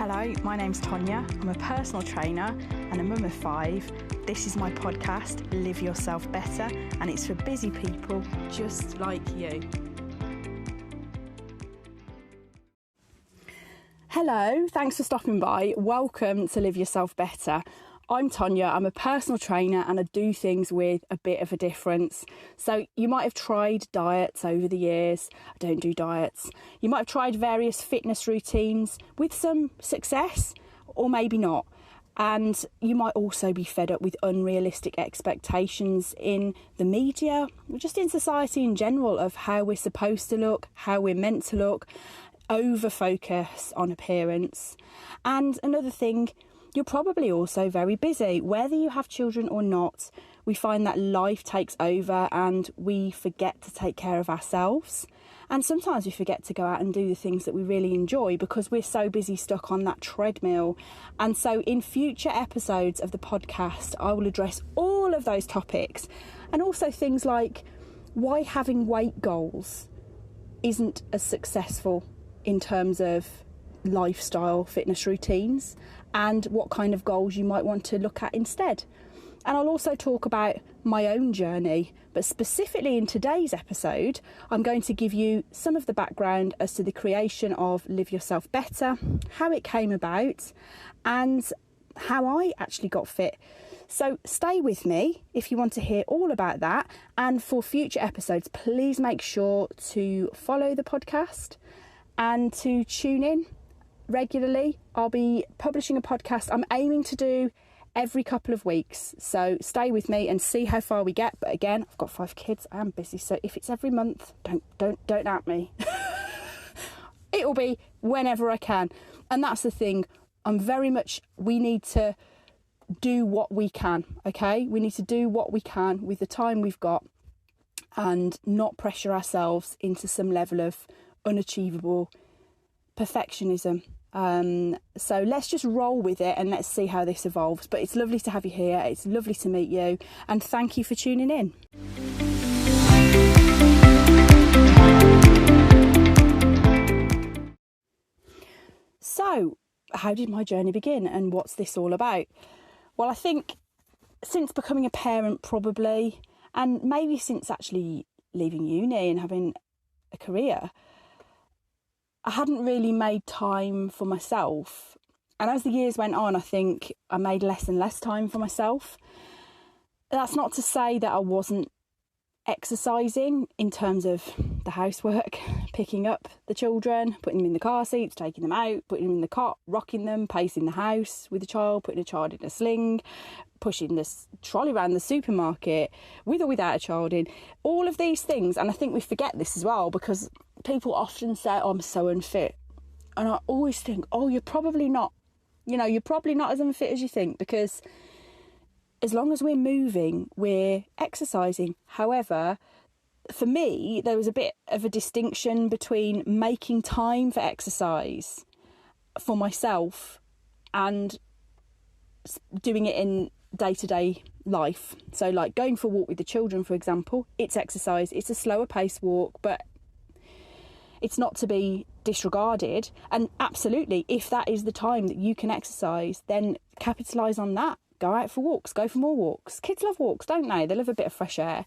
Hello, my name's Tonya. I'm a personal trainer and a mum of 5. This is my podcast, Live Yourself Better, and it's for busy people just like you. Hello, thanks for stopping by. Welcome to Live Yourself Better. I'm Tonya, I'm a personal trainer and I do things with a bit of a difference. So you might have tried diets over the years. I don't do diets. You might have tried various fitness routines with some success or maybe not. And you might also be fed up with unrealistic expectations in the media, just in society in general, of how we're supposed to look, how we're meant to look, over focus on appearance. And another thing, you're probably also very busy. Whether you have children or not, we find that life takes over and we forget to take care of ourselves. And sometimes we forget to go out and do the things that we really enjoy because we're so busy stuck on that treadmill. And so in future episodes of the podcast, I will address all of those topics and also things like why having weight goals isn't as successful in terms of lifestyle fitness routines and what kind of goals you might want to look at instead. And I'll also talk about my own journey, but specifically in today's episode, I'm going to give you some of the background as to the creation of Live Yourself Better, how it came about, and how I actually got fit. So stay with me if you want to hear all about that. And for future episodes, please make sure to follow the podcast and to tune in regularly. I'll be publishing a podcast I'm aiming to do every couple of weeks, so stay with me and see how far we get. But again, I've got 5 kids, I am busy, so if it's every month, don't at me. It'll be whenever I can. And that's the thing, we need to do what we can, okay? We need to do what we can with the time we've got and not pressure ourselves into some level of unachievable perfectionism. So let's just roll with it and let's see how this evolves. But it's lovely to have you here. It's lovely to meet you. And thank you for tuning in. So, how did my journey begin and what's this all about? Well, I think since becoming a parent probably, and maybe since actually leaving uni and having a career, I hadn't really made time for myself. And as the years went on, I think I made less and less time for myself. That's not to say that I wasn't exercising in terms of the housework, picking up the children, putting them in the car seats, taking them out, putting them in the cot, rocking them, pacing the house with a child, putting a child in a sling, pushing this trolley around the supermarket with or without a child in, all of these things. And I think we forget this as well because people often say, oh, I'm so unfit. And I always think, oh, you're probably not. You're probably not as unfit as you think, because as long as we're moving, we're exercising. However, for me, there was a bit of a distinction between making time for exercise for myself and doing it in day-to-day life. So like going for a walk with the children, for example, it's exercise. It's a slower pace walk, but it's not to be disregarded. And absolutely, if that is the time that you can exercise, then capitalise on that. Go out for walks, go for more walks. Kids love walks, don't they? They love a bit of fresh air.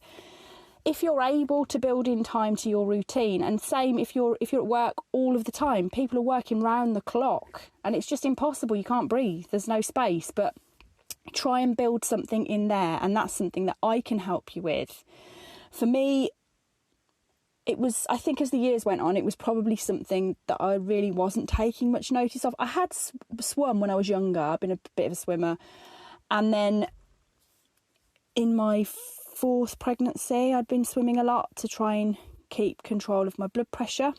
If you're able to build in time to your routine, and same if you're at work all of the time, people are working round the clock and it's just impossible. You can't breathe, there's no space. But try and build something in there, and that's something that I can help you with. For me, it was, I think as the years went on, it was probably something that I really wasn't taking much notice of. I had swum when I was younger. I've been a bit of a swimmer. And then in my 4th pregnancy, I'd been swimming a lot to try and keep control of my blood pressure.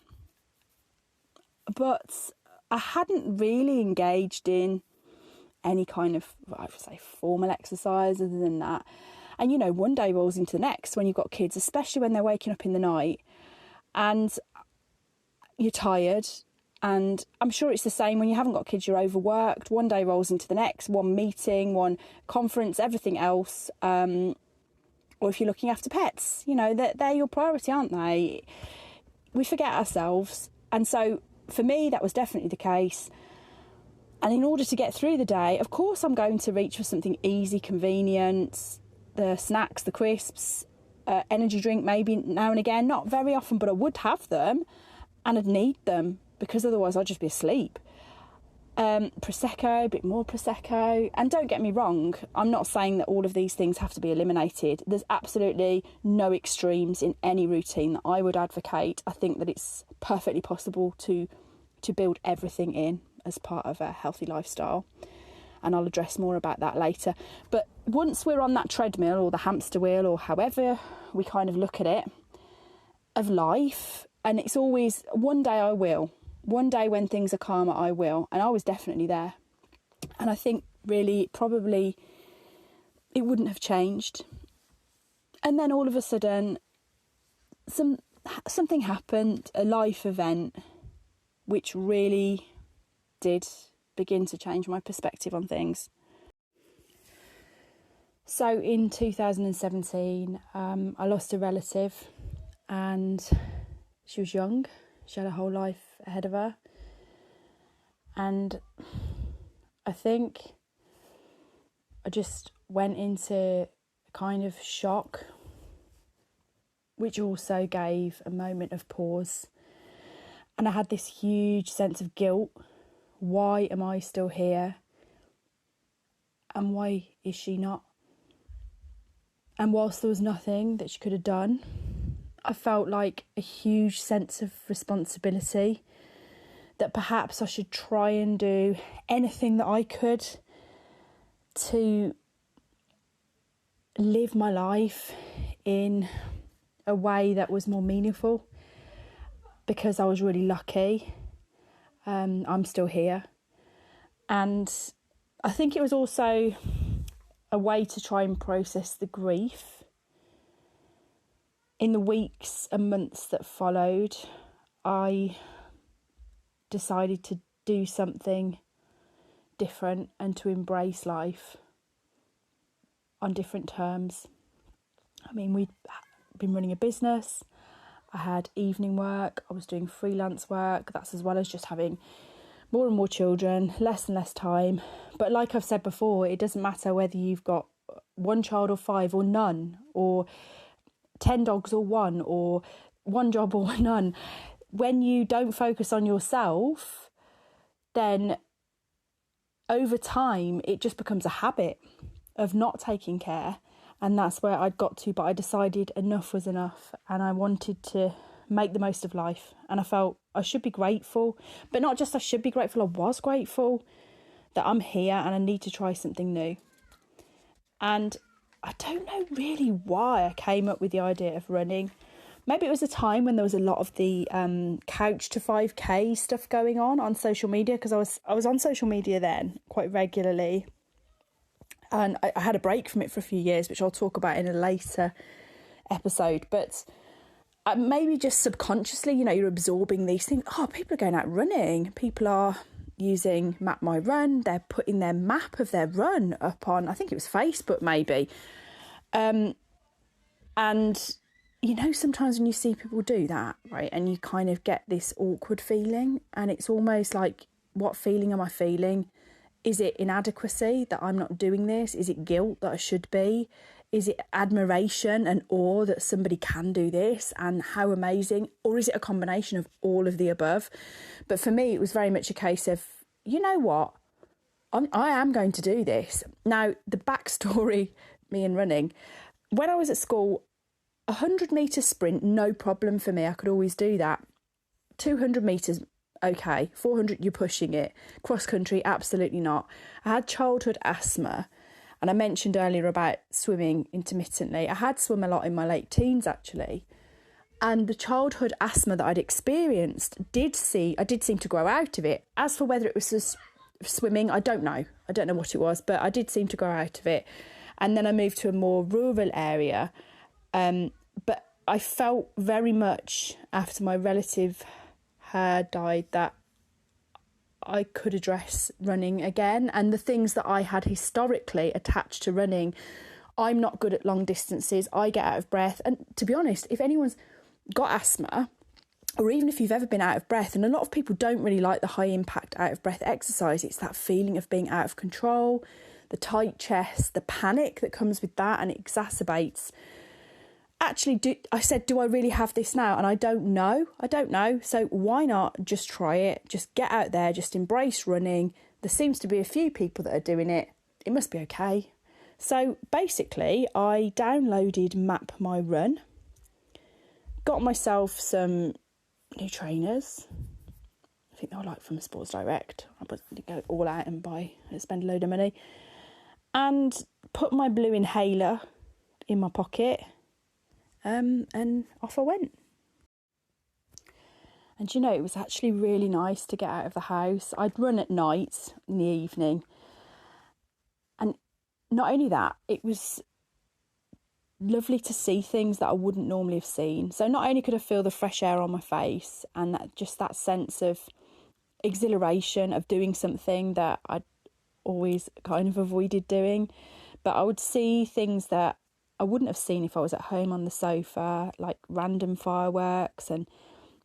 But I hadn't really engaged in any kind of, I would say, formal exercise other than that. And, one day rolls into the next when you've got kids, especially when they're waking up in the night and you're tired. And I'm sure it's the same when you haven't got kids, you're overworked. One day rolls into the next, one meeting, one conference, everything else. Or if you're looking after pets, they're your priority, aren't they? We forget ourselves. And so for me, that was definitely the case. And in order to get through the day, of course, I'm going to reach for something easy, convenient, the snacks, the crisps, energy drink maybe now and again, not very often, but I would have them and I'd need them because otherwise I'd just be asleep. Prosecco, a bit more Prosecco. And don't get me wrong, I'm not saying that all of these things have to be eliminated. There's absolutely no extremes in any routine that I would advocate. I think that it's perfectly possible to build everything in as part of a healthy lifestyle. And I'll address more about that later. But once we're on that treadmill or the hamster wheel or however we kind of look at it, of life, and it's always one day I will. One day when things are calmer, I will. And I was definitely there. And I think really probably it wouldn't have changed. And then all of a sudden, something happened, a life event, which really did begin to change my perspective on things. So in 2017, I lost a relative and she was young. She had a whole life ahead of her. And I think I just went into kind of shock, which also gave a moment of pause. And I had this huge sense of guilt. Why am I still here? And why is she not? And whilst there was nothing that she could have done, I felt like a huge sense of responsibility that perhaps I should try and do anything that I could to live my life in a way that was more meaningful, because I was really lucky. I'm still here. And I think it was also a way to try and process the grief. In the weeks and months that followed, I decided to do something different and to embrace life on different terms. I mean, we'd been running a business, I had evening work, I was doing freelance work, that's as well as just having more and more children, less and less time. But like I've said before, it doesn't matter whether you've got one child or five or none, or 10 dogs or one, or one job or none. When you don't focus on yourself, then over time it just becomes a habit of not taking care. And that's where I'd got to, but I decided enough was enough and I wanted to make the most of life. And I felt I should be grateful, but not just I should be grateful, I was grateful that I'm here and I need to try something new. And I don't know really why I came up with the idea of running. Maybe it was a time when there was a lot of the couch to 5K stuff going on social media, because I was on social media then quite regularly. And I had a break from it for a few years, which I'll talk about in a later episode. But maybe just subconsciously, you're absorbing these things. Oh, people are going out running. People are using Map My Run. They're putting their map of their run up on, I think it was Facebook maybe. And, sometimes when you see people do that, right, and you kind of get this awkward feeling, and it's almost like, what feeling am I feeling? Is it inadequacy that I'm not doing this? Is it guilt that I should be? Is it admiration and awe that somebody can do this and how amazing? Or is it a combination of all of the above? But for me, it was very much a case of, you know what? I am going to do this. Now, the backstory, me and running, when I was at school, 100 metre sprint, no problem for me. I could always do that. 200 metres, okay. 400, you're pushing it. Cross country, absolutely not. I had childhood asthma, and I mentioned earlier about swimming intermittently. I had swum a lot in my late teens, actually. And the childhood asthma that I'd experienced I did seem to grow out of it. As for whether it was just swimming, I don't know. I don't know what it was, but I did seem to grow out of it. And then I moved to a more rural area. But I felt very much after my relative had died that I could address running again. And the things that I had historically attached to running, I'm not good at long distances. I get out of breath. And to be honest, if anyone's got asthma, or even if you've ever been out of breath. And a lot of people don't really like the high impact out of breath exercise. It's that feeling of being out of control, the tight chest, the panic that comes with that, and it exacerbates. Actually, I said, do I really have this now? And I don't know. So why not just try it? Just get out there, just embrace running. There seems to be a few people that are doing it. It must be okay. So basically, I downloaded Map My Run, got myself some new trainers. I think they were like from Sports Direct. I didn't go all out and spend a load of money. And put my blue inhaler in my pocket. And off I went. And you know, it was actually really nice to get out of the house. I'd run at night in the evening. And not only that, it was lovely to see things that I wouldn't normally have seen. So not only could I feel the fresh air on my face and that sense of exhilaration of doing something that I'd always kind of avoided doing, but I would see things that I wouldn't have seen if I was at home on the sofa, like random fireworks and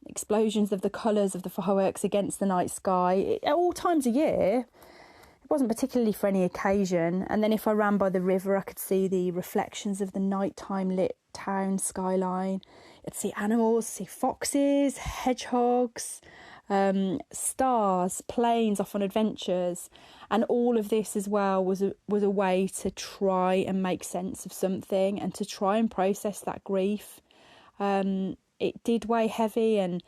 explosions of the colours of the fireworks against the night sky at all times of year. It wasn't particularly for any occasion. And then if I ran by the river, I could see the reflections of the nighttime lit town skyline. I'd see animals, see foxes, hedgehogs, stars, planes off on adventures. And all of this as well was a way to try and make sense of something and to try and process that grief. It did weigh heavy, and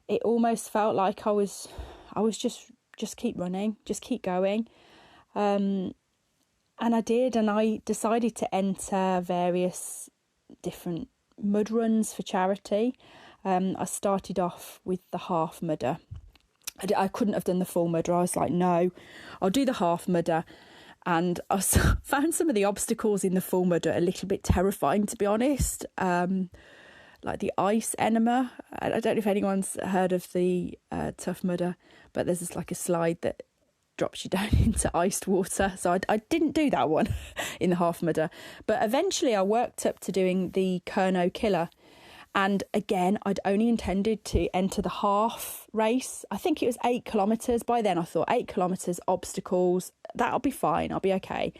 it almost felt like I was just keep running, just keep going. And I did, and I decided to enter various different mud runs for charity. I started off with the half mudder. I couldn't have done the full mudder. I was like, no, I'll do the half mudder. And I found some of the obstacles in the full mudder a little bit terrifying, to be honest. Like the ice enema. I don't know if anyone's heard of the tough mudder, but there's just like a slide that drops you down into iced water. So I didn't do that one in the half mudder. But eventually I worked up to doing the Kerno Killer. And again, I'd only intended to enter the half race. I think it was 8 kilometres. By then I thought 8 kilometres, obstacles, that'll be fine, I'll be okay.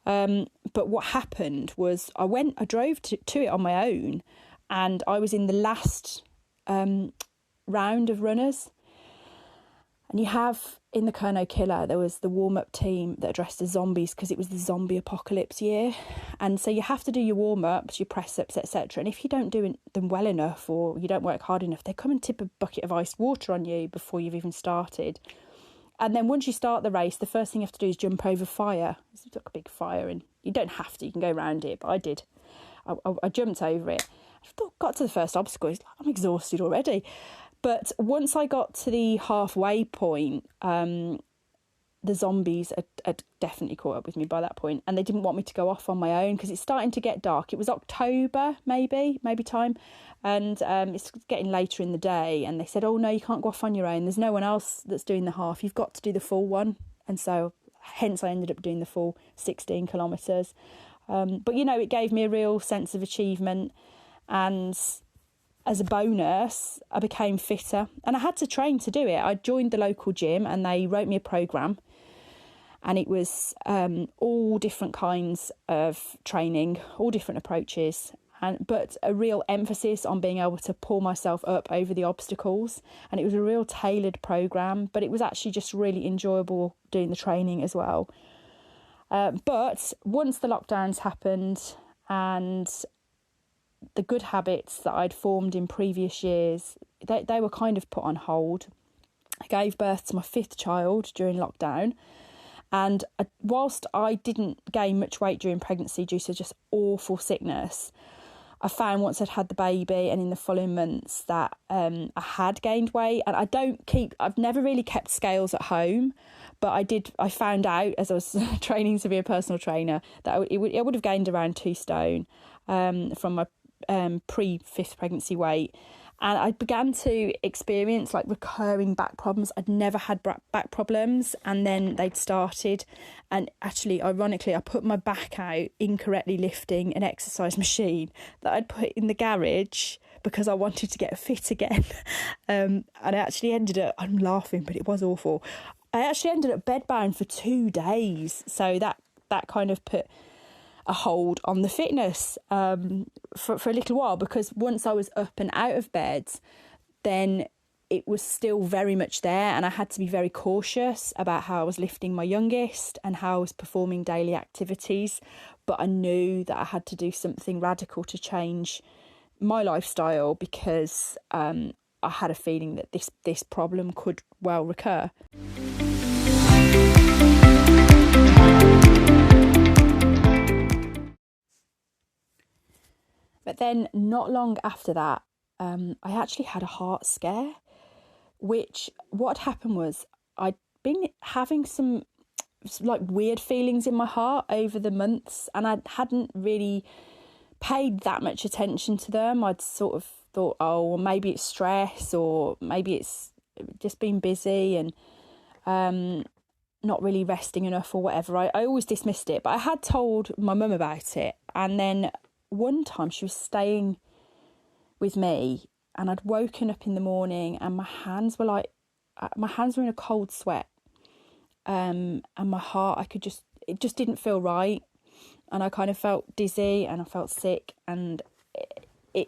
But what happened was I drove to it on my own, and I was in the last round of runners. And you have, in the Kerno Killer, there was the warm-up team that addressed the zombies because it was the zombie apocalypse year. And so you have to do your warm-ups, your press-ups, etc. And if you don't do them well enough or you don't work hard enough, they come and tip a bucket of iced water on you before you've even started. And then once you start the race, the first thing you have to do is jump over fire. It's like a big fire, and you don't have to, you can go around it, but I did. I jumped over it. I got to the first obstacle, I'm exhausted already. But once I got to the halfway point, the zombies had definitely caught up with me by that point, and they didn't want me to go off on my own because it's starting to get dark. It was October, maybe time, and it's getting later in the day, and they said, oh no, you can't go off on your own. There's no one else that's doing the half. You've got to do the full one. And so hence I ended up doing the full 16 kilometres. But, you know, it gave me a real sense of achievement, and as a bonus, I became fitter, and I had to train to do it. I joined the local gym and they wrote me a programme, and it was all different kinds of training, all different approaches, but a real emphasis on being able to pull myself up over the obstacles. And it was a real tailored programme, but it was actually just really enjoyable doing the training as well. But once the lockdowns happened and the good habits that I'd formed in previous years, they were kind of put on hold. I gave birth to my 5th child during lockdown, and whilst I didn't gain much weight during pregnancy due to just awful sickness, I found once I'd had the baby and in the following months that I had gained weight. And I've never really kept scales at home, but I found out as I was training to be a personal trainer that I would have gained around 2 stone from my pre-5th pregnancy weight. And I began to experience like recurring back problems. I'd never had back problems, and then they'd started. And actually, ironically, I put my back out incorrectly lifting an exercise machine that I'd put in the garage because I wanted to get fit again. And I actually ended up, I'm laughing, but it was awful. I actually ended up bedbound for 2 days. So that kind of put a hold on the fitness for a little while, because once I was up and out of bed, then it was still very much there, and I had to be very cautious about how I was lifting my youngest and how I was performing daily activities. But I knew that I had to do something radical to change my lifestyle, because I had a feeling that this problem could well recur. But then not long after that, I actually had a heart scare, which what happened was I'd been having some like weird feelings in my heart over the months, and I hadn't really paid that much attention to them. I'd sort of thought, oh, well, maybe it's stress, or maybe it's just been busy and not really resting enough or whatever. I always dismissed it, but I had told my mum about it. And then one time she was staying with me, and I'd woken up in the morning and my hands were in a cold sweat. And my heart, it just didn't feel right. And I kind of felt dizzy and I felt sick, and I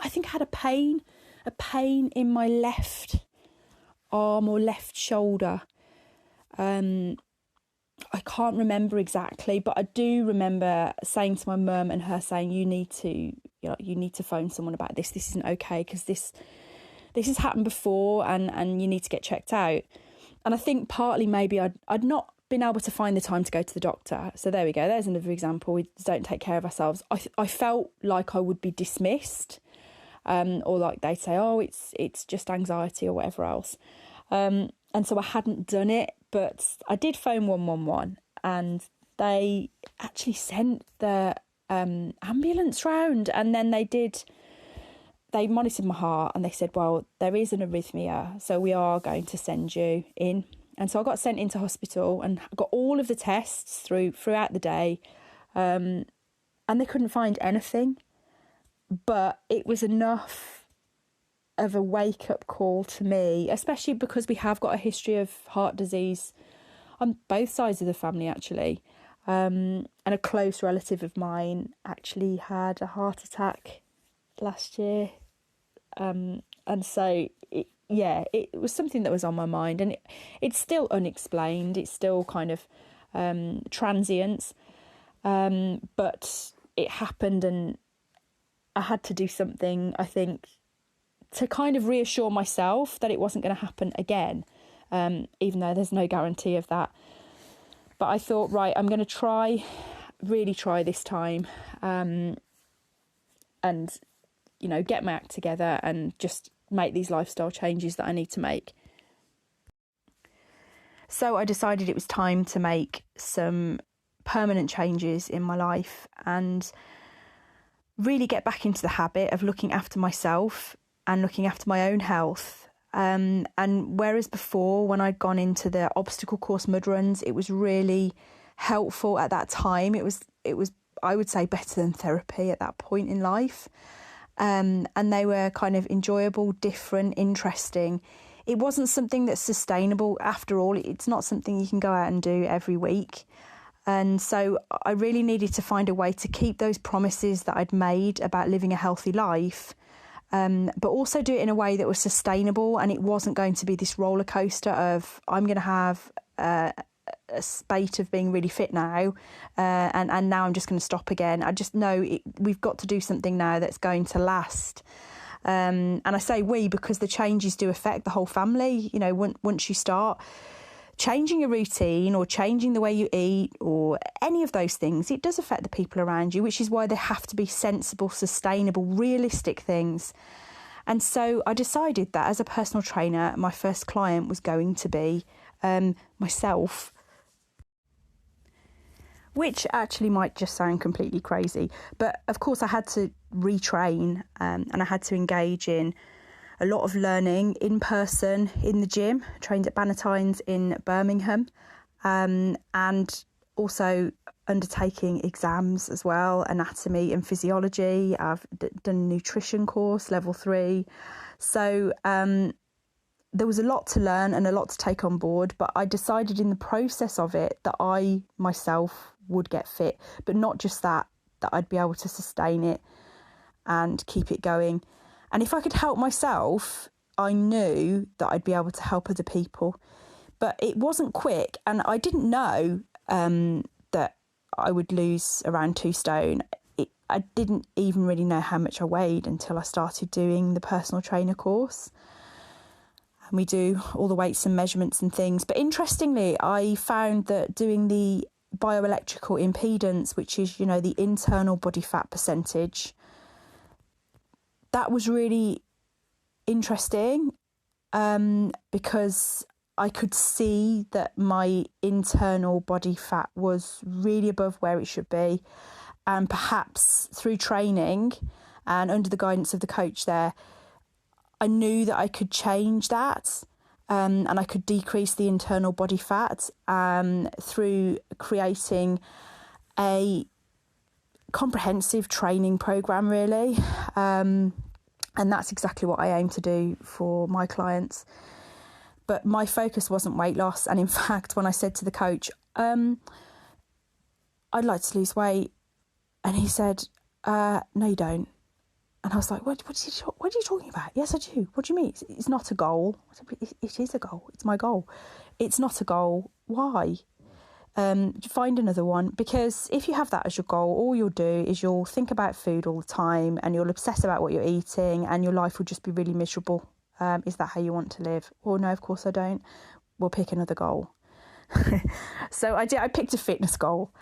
think I had a pain in my left arm or left shoulder. I can't remember exactly, but I do remember saying to my mum and her saying, you need to phone someone about this. This isn't okay, because this has happened before, and you need to get checked out. And I think partly maybe I'd not been able to find the time to go to the doctor. So there we go. There's another example. We don't take care of ourselves. I felt like I would be dismissed, or like they'd say, oh, it's just anxiety or whatever else. And so I hadn't done it, but I did phone 111, and they actually sent the ambulance round, and then they monitored my heart, and they said, well, there is an arrhythmia, so we are going to send you in. And so I got sent into hospital and got all of the tests throughout the day, and they couldn't find anything. But it was enough of a wake-up call to me, especially because we have got a history of heart disease on both sides of the family, actually. And a close relative of mine actually had a heart attack last year. And so it was something that was on my mind, and it's still unexplained. It's still kind of transient, but it happened, and I had to do something, I think, to kind of reassure myself that it wasn't going to happen again, even though there's no guarantee of that. But I thought, right, I'm going to really try this time, and get my act together and just make these lifestyle changes that I need to make. So I decided it was time to make some permanent changes in my life and really get back into the habit of looking after myself and looking after my own health. And whereas before, when I'd gone into the obstacle course mud runs, it was really helpful at that time. It was I would say better than therapy at that point in life. And they were kind of enjoyable, different, interesting. It wasn't something that's sustainable. After all, it's not something you can go out and do every week. And so I really needed to find a way to keep those promises that I'd made about living a healthy life, but also do it in a way that was sustainable, and it wasn't going to be this roller coaster of I'm going to have a spate of being really fit now, and now I'm just going to stop again. I just know we've got to do something now that's going to last. And I say we because the changes do affect the whole family. Once you start changing a routine or changing the way you eat or any of those things, it does affect the people around you, which is why they have to be sensible, sustainable, realistic things. And so I decided that as a personal trainer, my first client was going to be myself, which actually might just sound completely crazy. But of course I had to retrain, and I had to engage in a lot of learning in person in the gym. I trained at Bannatyne's in Birmingham, and also undertaking exams as well, anatomy and physiology. I've done a nutrition course, level 3. So there was a lot to learn and a lot to take on board, but I decided in the process of it that I myself would get fit, but not just that I'd be able to sustain it and keep it going. And if I could help myself, I knew that I'd be able to help other people. But it wasn't quick, and I didn't know that I would lose around 2 stone. I didn't even really know how much I weighed until I started doing the personal trainer course. And we do all the weights and measurements and things. But interestingly, I found that doing the bioelectrical impedance, which is, the internal body fat percentage, that was really interesting because I could see that my internal body fat was really above where it should be. And perhaps through training and under the guidance of the coach there, I knew that I could change that and I could decrease the internal body fat through creating a comprehensive training program, really. And that's exactly what I aim to do for my clients. But my focus wasn't weight loss. And in fact, when I said to the coach, I'd like to lose weight, and he said, no, you don't. And I was like, what are you talking about? Yes, I do. What do you mean? It's not a goal. I said, it is a goal. It's my goal. It's not a goal. Why? Find another one. Because if you have that as your goal, all you'll do is you'll think about food all the time and you'll obsess about what you're eating and your life will just be really miserable. Is that how you want to live? Or no, of course I don't. We'll pick another goal. So I picked a fitness goal.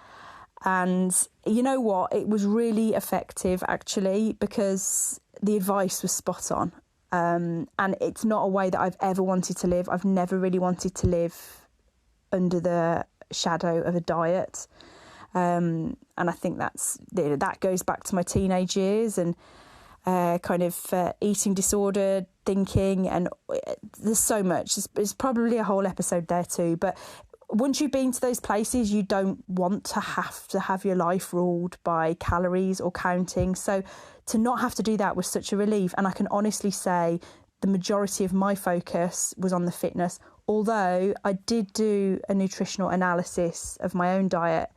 And you know what? It was really effective, actually, because the advice was spot on. And it's not a way that I've ever wanted to live. I've never really wanted to live under the shadow of a diet. And I think that goes back to my teenage years and eating disorder thinking. And there's so much. There's probably a whole episode there too. But once you've been to those places, you don't want to have your life ruled by calories or counting. So to not have to do that was such a relief. And I can honestly say the majority of my focus was on the fitness, although I did do a nutritional analysis of my own diet.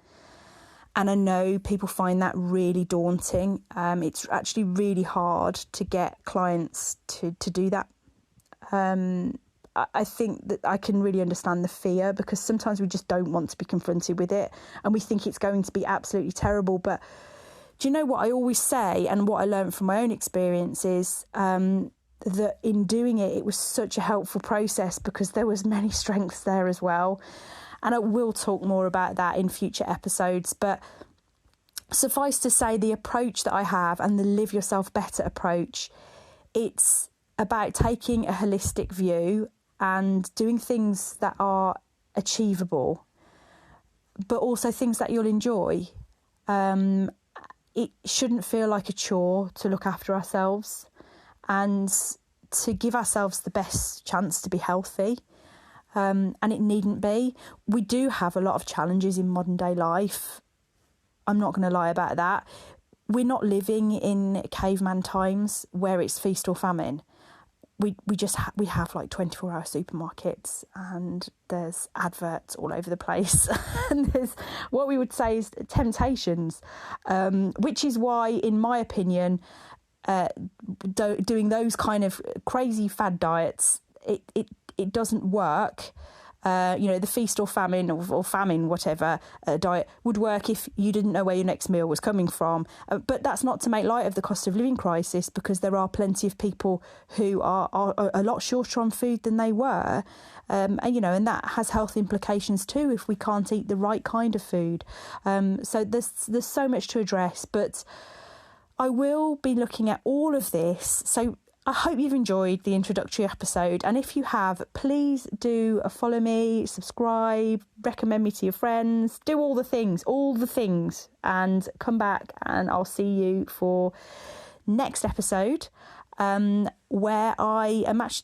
And I know people find that really daunting. It's actually really hard to get clients to do that. I think that I can really understand the fear because sometimes we just don't want to be confronted with it and we think it's going to be absolutely terrible. But do you know what I always say, and what I learned from my own experience is that in doing it, it was such a helpful process because there was many strengths there as well. And I will talk more about that in future episodes. But suffice to say, the approach that I have and the Live Yourself Better approach, it's about taking a holistic view and doing things that are achievable, but also things that you'll enjoy. It shouldn't feel like a chore to look after ourselves and to give ourselves the best chance to be healthy. And it needn't be. We do have a lot of challenges in modern day life. I'm not going to lie about that. We're not living in caveman times where it's feast or famine. We have like 24-hour supermarkets and there's adverts all over the place and there's what we would say is temptations, which is why, in my opinion, doing those kind of crazy fad diets, it doesn't work. The feast or famine or famine, whatever diet would work if you didn't know where your next meal was coming from. But that's not to make light of the cost of living crisis, because there are plenty of people who are a lot shorter on food than they were. And that has health implications too if we can't eat the right kind of food. So there's so much to address, but I will be looking at all of this. So I hope you've enjoyed the introductory episode, and if you have, please do follow me, subscribe, recommend me to your friends, do all the things, and come back and I'll see you for next episode, where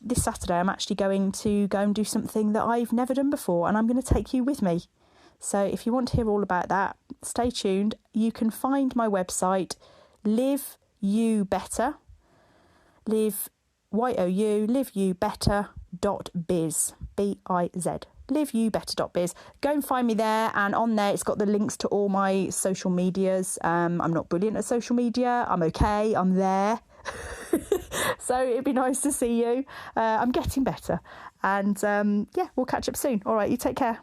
this Saturday I'm actually going to go and do something that I've never done before, and I'm going to take you with me. So if you want to hear all about that, stay tuned. You can find my website, Live You Better, liveyoubetter.biz, B-I-Z, liveyoubetter.biz. Go and find me there, and on there it's got the links to all my social medias. I'm not brilliant at social media. I'm okay. I'm there. So it'd be nice to see you. I'm getting better. And we'll catch up soon. All right, you take care.